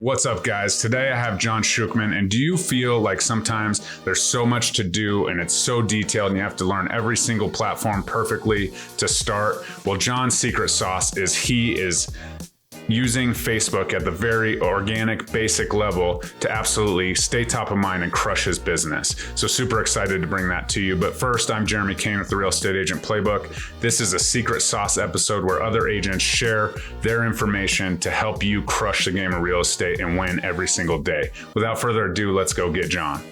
What's up, guys? Today I have John Schuchman, and do you feel like sometimes there's so much to do and it's so detailed and you have to learn every single platform perfectly to start? Well, John's secret sauce is he is using Facebook at the very organic, basic level to absolutely stay top of mind and crush his business. So super excited to bring that to you. But first, I'm Jeremy Kane with the Real Estate Agent Playbook. This is a secret sauce episode where other agents share their information to help you crush the game of real estate and win every single day. Without further ado, let's go get John.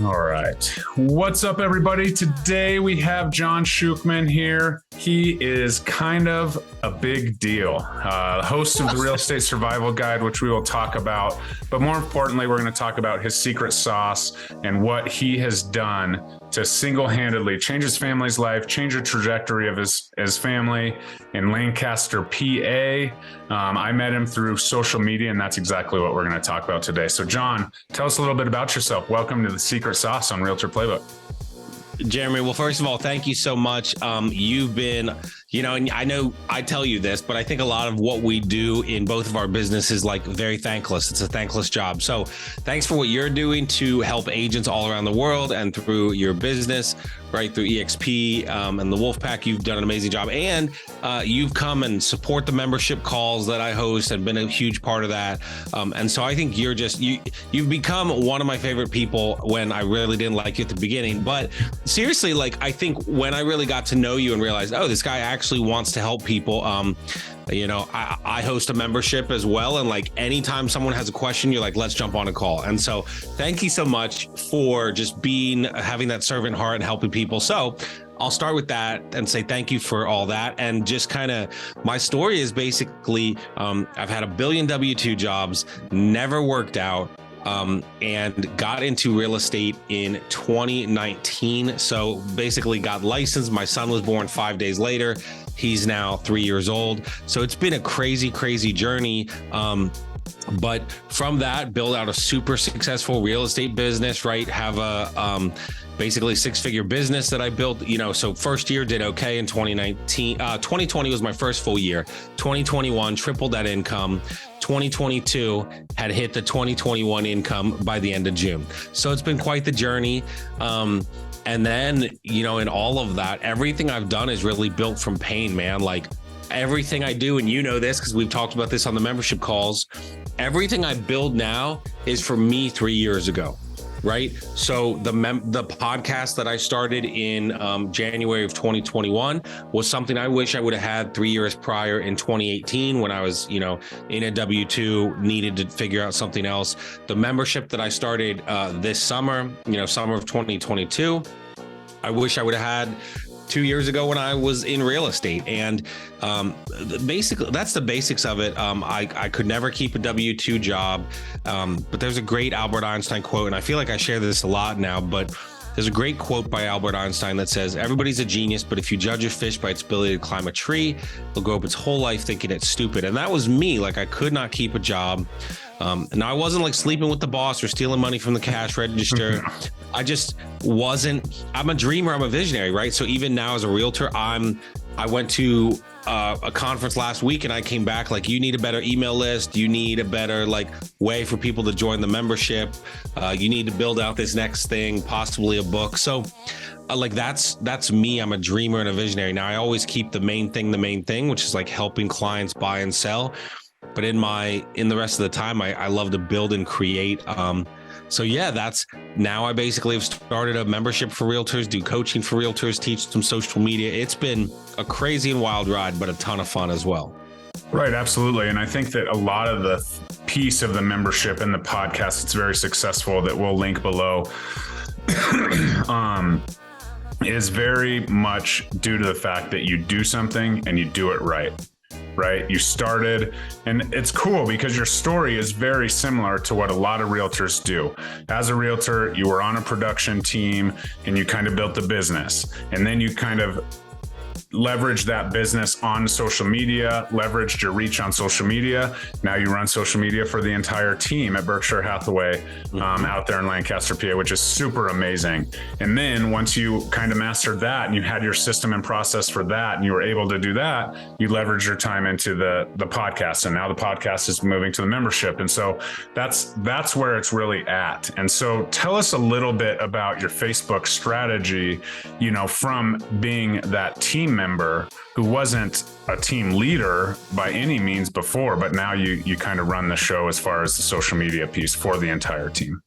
All right. What's up, everybody? Today we have John Schuchman here. He is kind of a big deal. Host of the Real Estate Survival Guide, which we will talk about. But more importantly, we're going to talk about his secret sauce and what he has done to single-handedly change his family's life, change the trajectory of his family in Lancaster, PA. I met him through social media, and that's exactly what we're going to talk about today. So, John, tell us a little bit about yourself. Welcome to the Secret Sauce on Realtor Playbook. Jeremy, well, first of all, thank you so much. You've been, and I know I tell you this, but I think a lot of what we do in both of our businesses is like very thankless. It's a thankless job. So thanks for what you're doing to help agents all around the world and through your business, right? Through EXP and the Wolfpack, you've done an amazing job. And you've come and support the membership calls that I host and been a huge part of that. And so I think you've become one of my favorite people when I really didn't like you at the beginning. But seriously, like, I think when I really got to know you and realized, oh, this guy actually wants to help people. I host a membership as well. And like anytime someone has a question, you're like, let's jump on a call. And so thank you so much for just having that servant heart and helping people. So I'll start with that and say thank you for all that. And just kind of my story is basically I've had a billion W-2 jobs, never worked out. And got into real estate in 2019. So basically got licensed. My son was born 5 days later. He's now 3 years old. So it's been a crazy, crazy journey. But from that, build out a super successful real estate business, right? Have a basically six-figure business that I built, so first year did okay in 2019. 2020 was my first full year. 2021 tripled that income. 2022 had hit the 2021 income by the end of June. So it's been quite the journey. And then, in all of that, everything I've done is really built from pain, man. Like everything I do, and this because we've talked about this on the membership calls, everything I build now is for me 3 years ago. Right. So the podcast that I started in January of 2021 was something I wish I would have had 3 years prior in 2018 when I was, in a W-2, needed to figure out something else. The membership that I started this summer, summer of 2022, I wish I would have had 2 years ago when I was in real estate. And basically, that's the basics of it. I could never keep a W-2 job, but there's a great Albert Einstein quote, and I feel like I share this a lot now, but there's a great quote by Albert Einstein that says, everybody's a genius, but if you judge a fish by its ability to climb a tree, it'll grow up its whole life thinking it's stupid. And that was me. Like, I could not keep a job. Now I wasn't like sleeping with the boss or stealing money from the cash register. I just wasn't. I'm a dreamer. I'm a visionary, right? So even now as a realtor, I went to a conference last week and I came back like, you need a better email list. You need a better way for people to join the membership. You need to build out this next thing, possibly a book. So that's me. I'm a dreamer and a visionary. Now I always keep the main thing, which is like helping clients buy and sell. But in the rest of the time, I love to build and create. So yeah, now I basically have started a membership for realtors, do coaching for realtors, teach them social media. It's been a crazy and wild ride, but a ton of fun as well. Right, absolutely. And I think that a lot of the piece of the membership and the podcast, it's very successful, that we'll link below, is very much due to the fact that you do something and you do it right. Right? You started, and it's cool because your story is very similar to what a lot of realtors do. As a realtor, you were on a production team and you kind of built the business, and then you kind of leveraged that business on social media, leveraged your reach on social media. Now you run social media for the entire team at Berkshire Hathaway out there in Lancaster, PA, which is super amazing. And then once you kind of mastered that and you had your system and process for that, and you were able to do that, you leverage your time into the podcast. And now the podcast is moving to the membership. And so that's where it's really at. And so tell us a little bit about your Facebook strategy, from being that team member who wasn't a team leader by any means before, but now you kind of run the show as far as the social media piece for the entire team.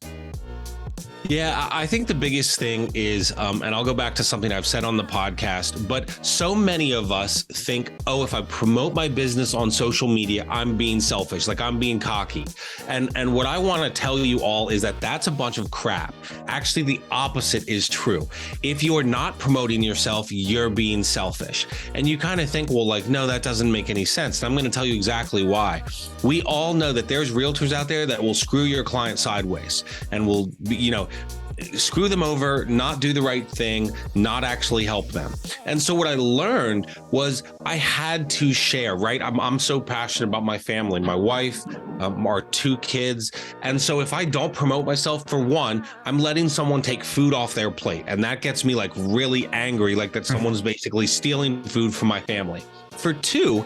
Yeah, I think the biggest thing is, and I'll go back to something I've said on the podcast, but so many of us think, oh, if I promote my business on social media, I'm being selfish, like I'm being cocky. And what I want to tell you all is that that's a bunch of crap. Actually, the opposite is true. If you're not promoting yourself, you're being selfish. And you kind of think, well, like, no, that doesn't make any sense. And I'm going to tell you exactly why. We all know that there's realtors out there that will screw your client sideways and will, screw them over, not do the right thing, not actually help them. And so what I learned was I had to share, right? I'm so passionate about my family, my wife, our 2 kids. And so if I don't promote myself, for one, I'm letting someone take food off their plate. And that gets me like really angry, like that someone's basically stealing food from my family. For 2,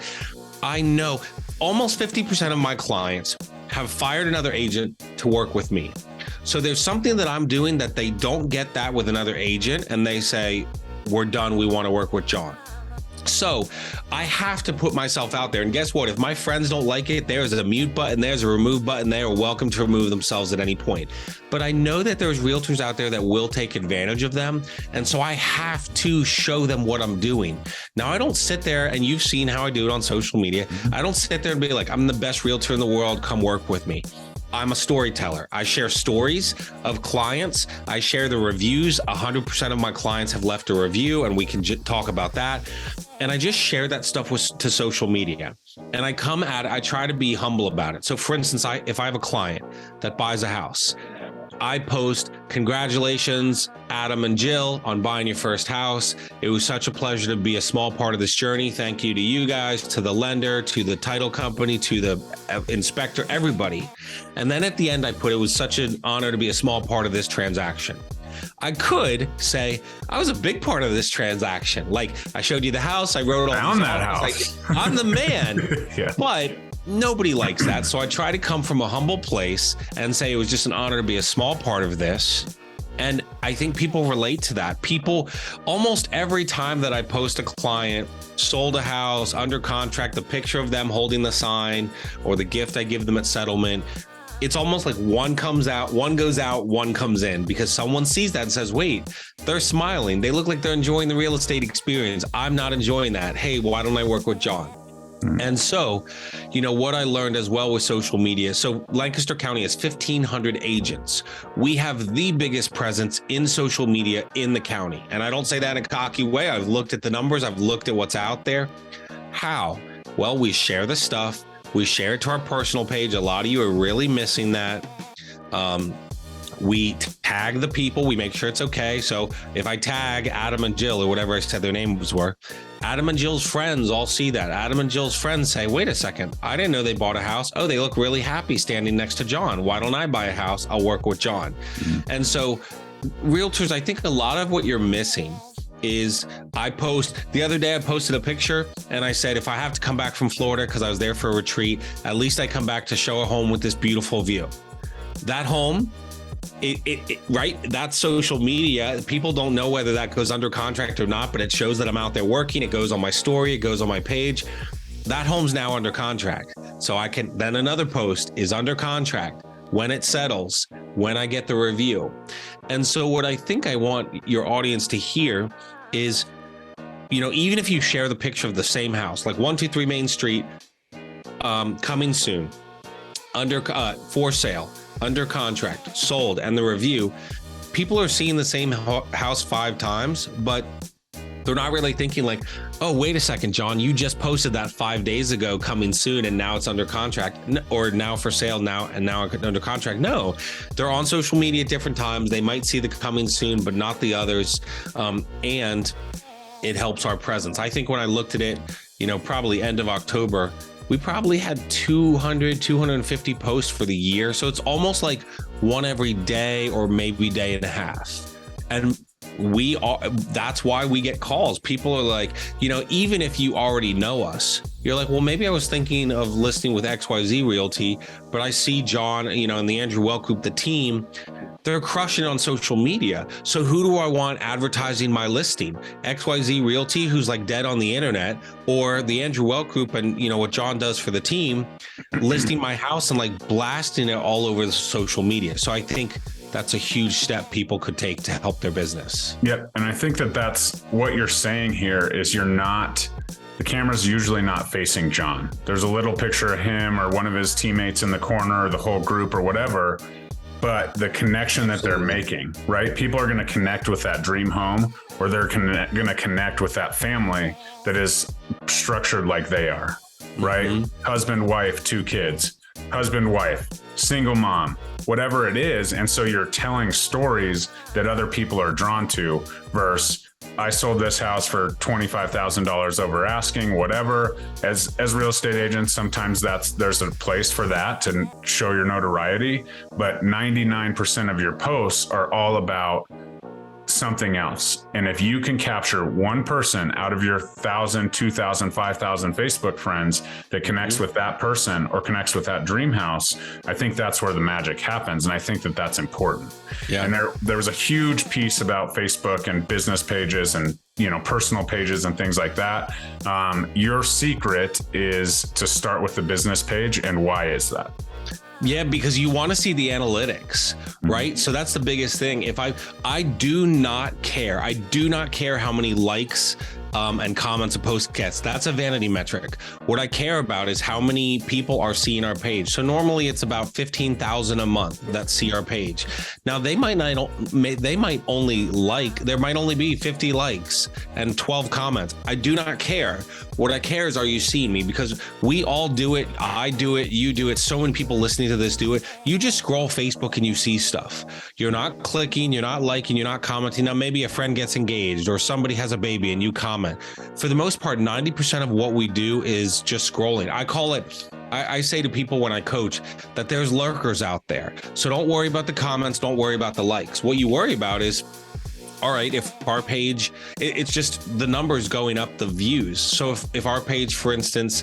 I know almost 50% of my clients have fired another agent to work with me. So there's something that I'm doing that they don't get that with another agent, and they say, we're done, we want to work with John. So I have to put myself out there. And guess what? If my friends don't like it, there's a mute button, there's a remove button. They are welcome to remove themselves at any point. But I know that there's realtors out there that will take advantage of them. And so I have to show them what I'm doing. Now, I don't sit there, and you've seen how I do it on social media. I don't sit there and be like, I'm the best realtor in the world, come work with me. I'm a storyteller. I share stories of clients. I share the reviews. 100% of my clients have left a review, and we can talk about that. And I just share that stuff to social media. And I come at it, I try to be humble about it. So for instance, if I have a client that buys a house, I post, congratulations, Adam and Jill, on buying your first house. It was such a pleasure to be a small part of this journey. Thank you to you guys, to the lender, to the title company, to the inspector, everybody. And then at the end, I put, it was such an honor to be a small part of this transaction. I could say I was a big part of this transaction. Like, I showed you the house, I wrote all found that house. Like, I'm the man. Yeah. But nobody likes that. So I try to come from a humble place and say it was just an honor to be a small part of this. And I think people relate to that. People, almost every time that I post a client, sold a house, under contract, the picture of them holding the sign or the gift I give them at settlement, it's almost like one comes out, one goes out, one comes in, because someone sees that and says, wait, they're smiling. They look like they're enjoying the real estate experience. I'm not enjoying that. Hey, why don't I work with John? And so, what I learned as well with social media. So Lancaster County has 1,500 agents. We have the biggest presence in social media in the county. And I don't say that in a cocky way. I've looked at the numbers. I've looked at what's out there. How? Well, we share the stuff. We share it to our personal page. A lot of you are really missing that. We tag the people. We make sure it's okay. So if I tag Adam and Jill or whatever I said their names were, Adam and Jill's friends all see that. Adam and Jill's friends say, wait a second, I didn't know they bought a house. Oh, they look really happy standing next to John. Why don't I buy a house? I'll work with John. And so realtors, I think a lot of what you're missing is the other day I posted a picture and I said, if I have to come back from Florida because I was there for a retreat, at least I come back to show a home with this beautiful view. That home, right? That's social media. People don't know whether that goes under contract or not, but it shows that I'm out there working. It goes on my story. It goes on my page. That home's now under contract. So then another post is under contract when it settles, when I get the review. And so what I think I want your audience to hear is, even if you share the picture of the same house, like 123 Main Street, coming soon, for sale, under contract, sold, and the review, people are seeing the same house 5 times, but they're not really thinking like, oh, wait a second, John, you just posted that 5 days ago, coming soon, and now it's under contract, or now for sale now, and now under contract. No, they're on social media at different times. They might see the coming soon, but not the others. And it helps our presence. I think when I looked at it, probably end of October, we probably had 250 posts for the year. So it's almost like one every day or maybe day and a half. And that's why we get calls. People are like, even if you already know us, you're like, well, maybe I was thinking of listing with XYZ Realty, but I see John, and the Andrew Well Group, the team, they're crushing it on social media. So who do I want advertising my listing? XYZ Realty, who's like dead on the internet, or the Andrew Well Group and what John does for the team, listing my house and like blasting it all over the social media. So I think that's a huge step people could take to help their business. Yep. And I think that's what you're saying here is the camera's usually not facing John. There's a little picture of him or one of his teammates in the corner or the whole group or whatever, but the connection that they're making, right? People are going to connect with that dream home, or they're going to connect with that family that is structured like they are, right? Mm-hmm. Husband, wife, 2 kids, husband, wife, single mom, whatever it is. And so you're telling stories that other people are drawn to versus I sold this house for $25,000 over asking, whatever. As real estate agents, sometimes there's a place for that to show your notoriety, but 99% of your posts are all about something else. And if you can capture one person out of your 1,000, 2,000, 5,000 Facebook friends that connects with that person or connects with that dream house, I think that's where the magic happens. And I think that that's important. Yeah. And there was a huge piece about Facebook and business pages and personal pages and things like that. Your secret is to start with the business page. And why is that? Yeah, because you want to see the analytics, right? So that's the biggest thing. If I do not care how many likes and comments a post gets. That's a vanity metric. What I care about is how many people are seeing our page. So normally it's about 15,000 a month that see our page. Now there might only be 50 likes and 12 comments. I do not care. What I care is, are you seeing me? Because we all do it. I do it. You do it. So many people listening to this do it. You just scroll Facebook and you see stuff. You're not clicking, you're not liking, you're not commenting. Now maybe a friend gets engaged or somebody has a baby and you comment. For the most part, 90% of what we do is just scrolling. I say to people when I coach that there's lurkers out there. So don't worry about the comments. Don't worry about the likes. What you worry about is, all right, if our page, it's just the numbers going up, the views. So if our page, for instance,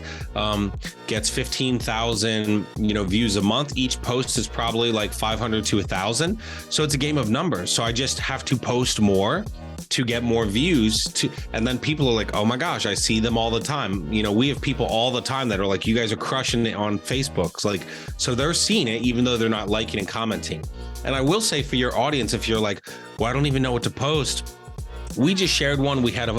gets 15,000, views a month, each post is probably like 500 to 1,000. So it's a game of numbers. So I just have to post more to get more views and then people are like, oh my gosh, I see them all the time. We have people all the time that are like, you guys are crushing it on Facebook. It's like, so they're seeing it even though they're not liking and commenting. And I will say for your audience, if you're like, well, I don't even know what to post. We just shared one. We had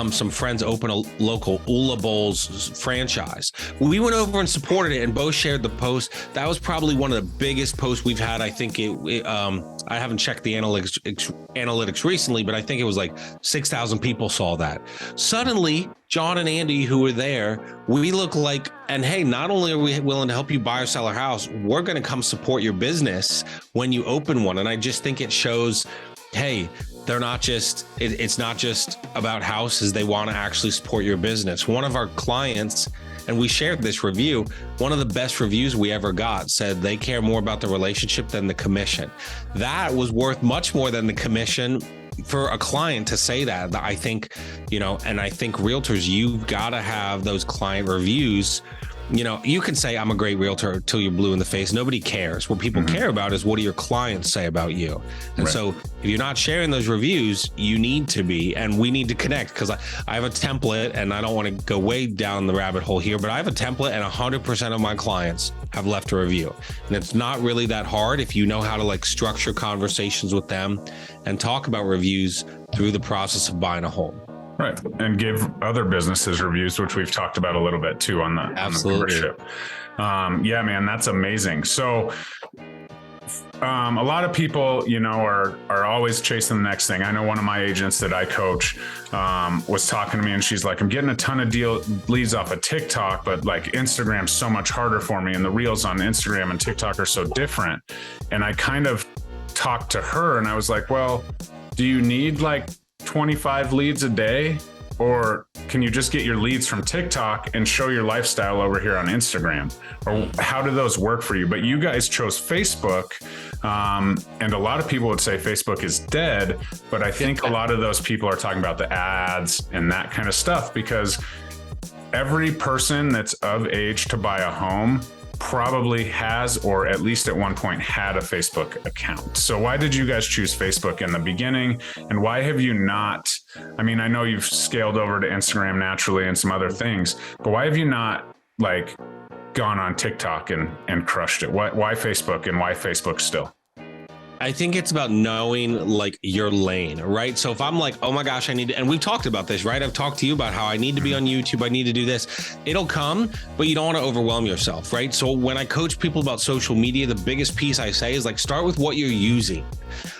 some friends open a local Ula Bowls franchise. We went over and supported it and both shared the post. That was probably one of the biggest posts we've had. I think I haven't checked the analytics recently, but I think it was like 6,000 people saw that. Suddenly, John and Andy, who were there, we look like, and hey, not only are we willing to help you buy or sell a house, we're going to come support your business when you open one. And I just think it shows, hey, it's not just about houses. They want to actually support your business. One of our clients, and we shared this review, one of the best reviews we ever got said they care more about the relationship than the commission. That was worth much more than the commission for a client to say that. I think, and I think realtors, you've got to have those client reviews. You can say I'm a great realtor till you're blue in the face. Nobody cares. What people care about is, what do your clients say about you? And so if you're not sharing those reviews, you need to be, and we need to connect, because I have a template, and I don't want to go way down the rabbit hole here, but I have a template and 100% of my clients have left a review. And it's not really that hard if you know how to structure conversations with them and talk about reviews through the process of buying a home. Right. And give other businesses reviews, which we've talked about a little bit too on the membership. Yeah, man, that's amazing. So a lot of people, are always chasing the next thing. I know one of my agents that I coach was talking to me, and she's like, I'm getting a ton of leads off of TikTok, but Instagram's so much harder for me. And the reels on Instagram and TikTok are so different. And I kind of talked to her and I was like, well, do you need 25 leads a day Or can you just get your leads from TikTok and show your lifestyle over here on Instagram? Or how do those work for you? But you guys chose Facebook. And a lot of people would say Facebook is dead, but I think a lot of those people are talking about the ads and that kind of stuff, because every person that's of age to buy a home probably has, or at least at one point had, a Facebook account. So why did you guys choose Facebook in the beginning? And why have you not, I mean, I know you've scaled over to Instagram naturally and some other things, but why have you not like gone on TikTok and crushed it? Why Facebook, and why Facebook still? I think it's about knowing like your lane, right? So if I'm like, oh my gosh, I need to, and we've talked about this, right? I've talked to you about how I need to be on YouTube. I need to do this. It'll come, but you don't want to overwhelm yourself, right? So when I coach people about social media, the biggest piece I say is like, start with what you're using.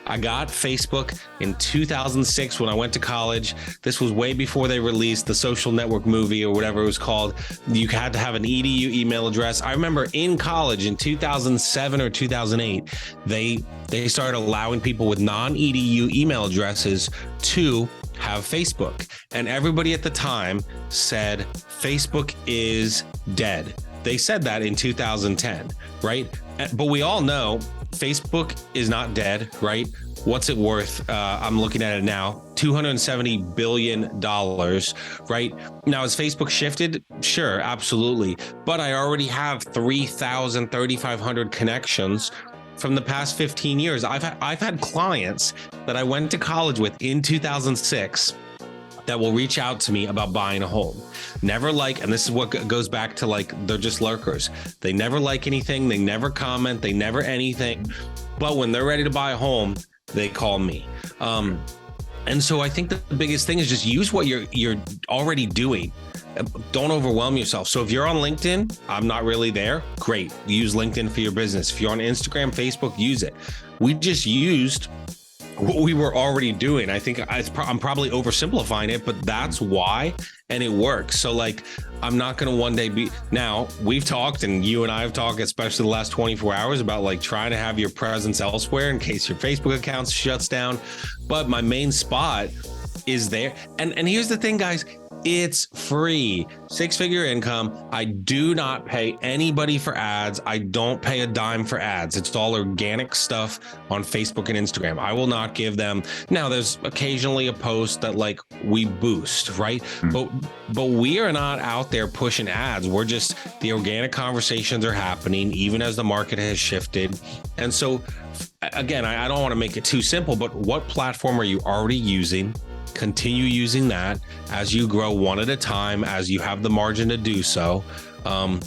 I got Facebook in 2006 when I went to college. This was way before they released the Social Network movie or whatever it was called. You had to have an EDU email address. I remember in college in 2007 or 2008, they started allowing people with non-EDU email addresses to have Facebook. And everybody at the time said, Facebook is dead. They said that in 2010, right? But we all know Facebook is not dead, right? What's it worth? I'm looking at it now, $270 billion, right? Now, has Facebook shifted? Sure, absolutely. But I already have 3,000, 3,500 connections from the past 15 years. I've had clients that I went to college with in 2006 that will reach out to me about buying a home. Never like, and this is what goes back to like, they're just lurkers. They never like anything. They never comment. They never anything. But when they're ready to buy a home, they call me. And so I think the biggest thing is just use what you're already doing. Don't overwhelm yourself. So if you're on LinkedIn, I'm not really there. Great. Use LinkedIn for your business. If you're on Instagram, Facebook, use it. We just used what we were already doing. I think I'm probably oversimplifying it, but that's why, and it works. So like, I'm not going to one day be, now we've talked, and you and I have talked, especially the last 24 hours, about like trying to have your presence elsewhere in case your Facebook account shuts down. But my main spot is there. And here's the thing, guys. It's free. 6-figure income. I do not pay anybody for ads. I don't pay a dime for ads. It's all organic stuff on Facebook and Instagram. I will not give them. Now, there's occasionally a post that like we boost, right? But we are not out there pushing ads. We're just, the organic conversations are happening even as the market has shifted. And so again, I don't want to make it too simple, but what platform are you already using? Continue using that as you grow one at a time, as you have the margin to do so. And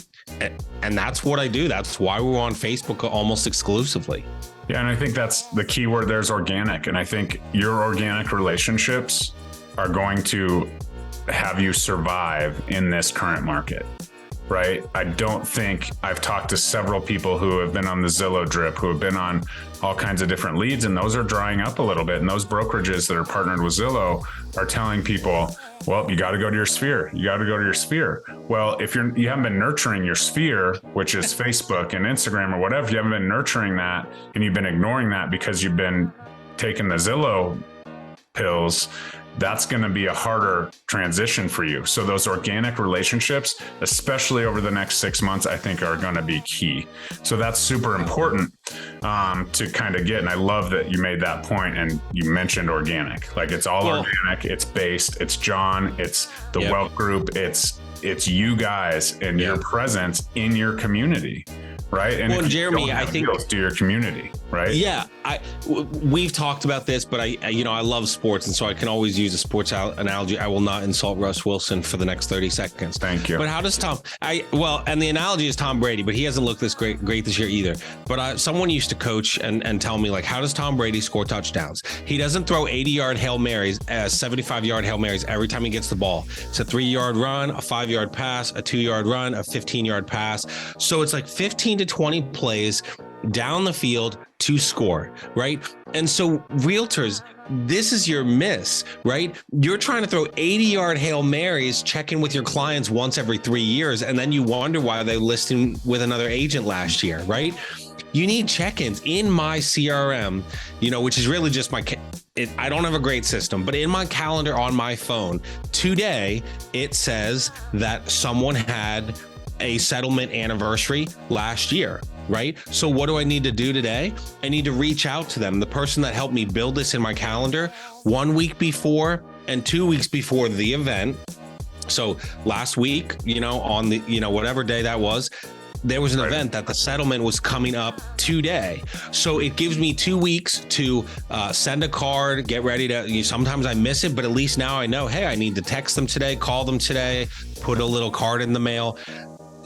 that's what I do. That's why we're on Facebook almost exclusively. Yeah. And I think that's the key word. There's organic. And I think your organic relationships are going to have you survive in this current market, right? I don't think, I've talked to several people who have been on the Zillow drip, who have been on all kinds of different leads, and those are drying up a little bit. And those brokerages that are partnered with Zillow are telling people, well, you got to go to your sphere. You got to go to your sphere. Well, if you haven't been nurturing your sphere, which is Facebook and Instagram or whatever, you haven't been nurturing that, and you've been ignoring that because you've been taking the Zillow pills, that's going to be a harder transition for you. So those organic relationships, especially over the next 6 months, I think are going to be key. So that's super important to kind of get. And I love that you made that point and you mentioned organic. Like it's all organic, it's based, it's John, it's the Wealth Group, it's you guys and your presence in your community. Right. And Jeremy, I think to your community, right? Yeah. We've talked about this, but I love sports. And so I can always use a sports analogy. I will not insult Russ Wilson for the next 30 seconds. Thank you. But how does and the analogy is Tom Brady, but he hasn't looked this great this year either. But someone used to coach and tell me, like, how does Tom Brady score touchdowns? He doesn't throw 80-yard Hail Marys, 75-yard Hail Marys every time he gets the ball. It's a 3-yard run, a 5-yard pass, a 2-yard run, a 15-yard pass. So it's like 15 to 20 plays down the field to score, right? And so realtors, this is your miss, right? You're trying to throw 80-yard Hail Marys, check in with your clients once every 3 years, and then you wonder why they're listing with another agent last year, right? You need check-ins in my CRM, which is really just I don't have a great system, but in my calendar on my phone today, it says that someone had a settlement anniversary last year, right? So what do I need to do today? I need to reach out to them. The person that helped me build this in my calendar 1 week before and 2 weeks before the event. So last week, on the, whatever day that was, there was an event that the settlement was coming up today. So it gives me 2 weeks to send a card, get ready to, sometimes I miss it, but at least now I know, hey, I need to text them today, call them today, put a little card in the mail.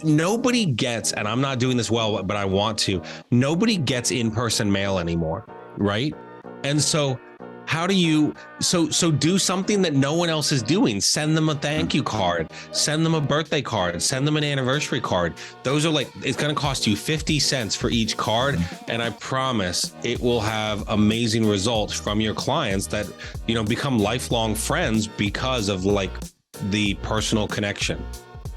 Nobody gets, and I'm not doing this well, but I want to, nobody gets in-person mail anymore, right? And so how do you, so do something that no one else is doing. Send them a thank you card, send them a birthday card, send them an anniversary card. Those are it's going to cost you 50 cents for each card. And I promise it will have amazing results from your clients that, become lifelong friends because of the personal connection.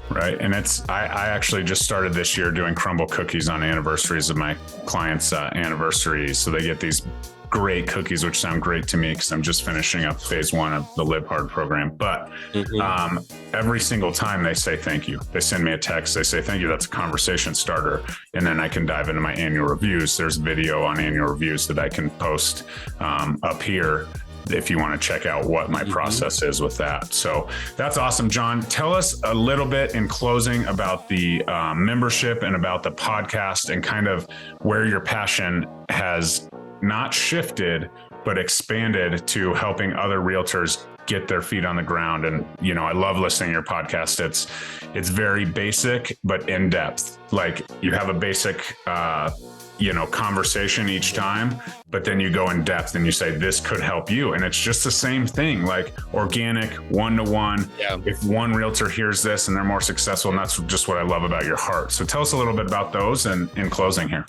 Right. And I actually just started this year doing crumble cookies on anniversaries of my clients' anniversaries. So they get these great cookies, which sound great to me because I'm just finishing up phase 1 of the Live Hard program. But every single time they say thank you, they send me a text, they say thank you. That's a conversation starter. And then I can dive into my annual reviews. There's video on annual reviews that I can post up here if you want to check out what my process is with that. So that's awesome. John, tell us a little bit in closing about the membership and about the podcast and kind of where your passion has not shifted, but expanded to helping other realtors get their feet on the ground. And, I love listening to your podcast. It's very basic, but in depth. Like you have a basic, conversation each time, but then you go in depth and you say, this could help you. And it's just the same thing, like organic, one-to-one. Yeah. If one realtor hears this and they're more successful, and that's just what I love about your heart. So tell us a little bit about those and in closing here.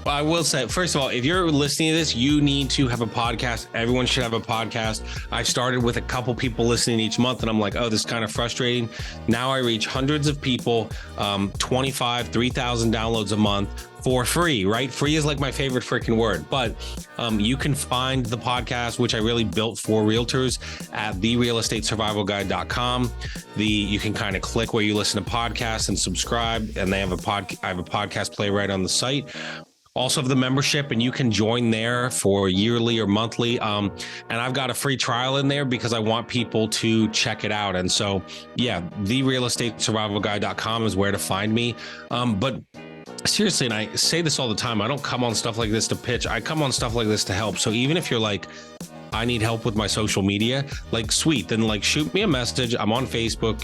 Well, I will say, first of all, if you're listening to this, you need to have a podcast. Everyone should have a podcast. I started with a couple people listening each month, and I'm like, oh, this is kind of frustrating. Now I reach hundreds of people, 3,000 downloads a month for free, right? Free is like my favorite freaking word. But you can find the podcast, which I really built for realtors, at therealestatesurvivalguide.com. You can kind of click where you listen to podcasts and subscribe, and I have a podcast play right on the site. Also have the membership, and you can join there for yearly or monthly. And I've got a free trial in there because I want people to check it out. And so, yeah, therealestatesurvivalguide.com is where to find me. But seriously, and I say this all the time, I don't come on stuff like this to pitch. I come on stuff like this to help. So even if you're like, I need help with my social media, sweet, then shoot me a message. I'm on Facebook,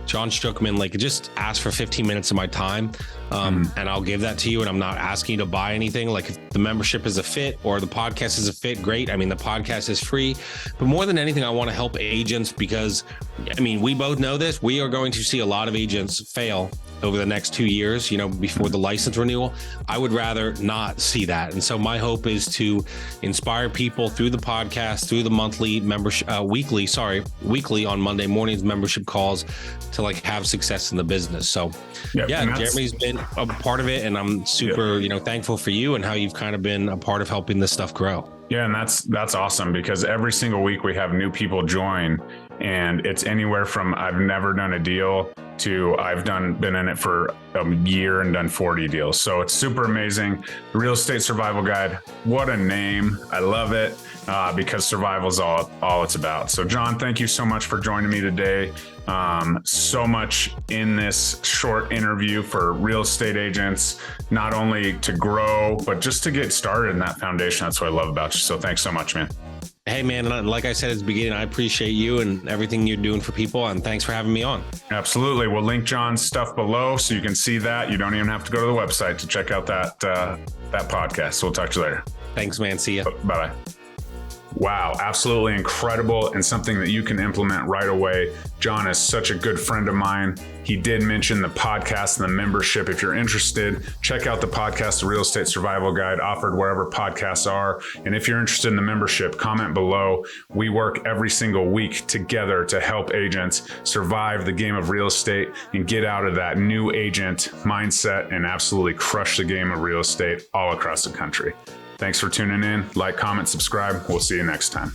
John Schuchman, just ask for 15 minutes of my time. And I'll give that to you. And I'm not asking you to buy anything. If the membership is a fit or the podcast is a fit, great. I mean, the podcast is free, but more than anything, I want to help agents because we both know this. We are going to see a lot of agents fail over the next 2 years, before the license renewal. I would rather not see that. And so my hope is to inspire people through the podcast, through the monthly membership, weekly on Monday mornings membership calls to have success in the business. So Jeremy's been a part of it, and I'm super, thankful for you and how you've kind of been a part of helping this stuff grow. Yeah. And that's awesome because every single week we have new people join, and it's anywhere from I've never done a deal to I've been in it for a year and done 40 deals. So it's super amazing. The Real Estate Survival Guide. What a name. I love it because survival is all it's about. So John, thank you so much for joining me today. So much in this short interview for real estate agents, not only to grow, but just to get started in that foundation. That's what I love about you. So thanks so much, man. Hey, man, like I said at the beginning, I appreciate you and everything you're doing for people. And thanks for having me on. Absolutely. We'll link John's stuff below so you can see that. You don't even have to go to the website to check out that podcast. So we'll talk to you later. Thanks, man. See ya. Bye-bye. Wow, absolutely incredible, and something that you can implement right away. John is such a good friend of mine. He did mention the podcast and the membership. If you're interested, check out the podcast, The Real Estate Survival Guide, offered wherever podcasts are. And if you're interested in the membership, comment below. We work every single week together to help agents survive the game of real estate and get out of that new agent mindset and absolutely crush the game of real estate all across the country. Thanks for tuning in. Like, comment, subscribe. We'll see you next time.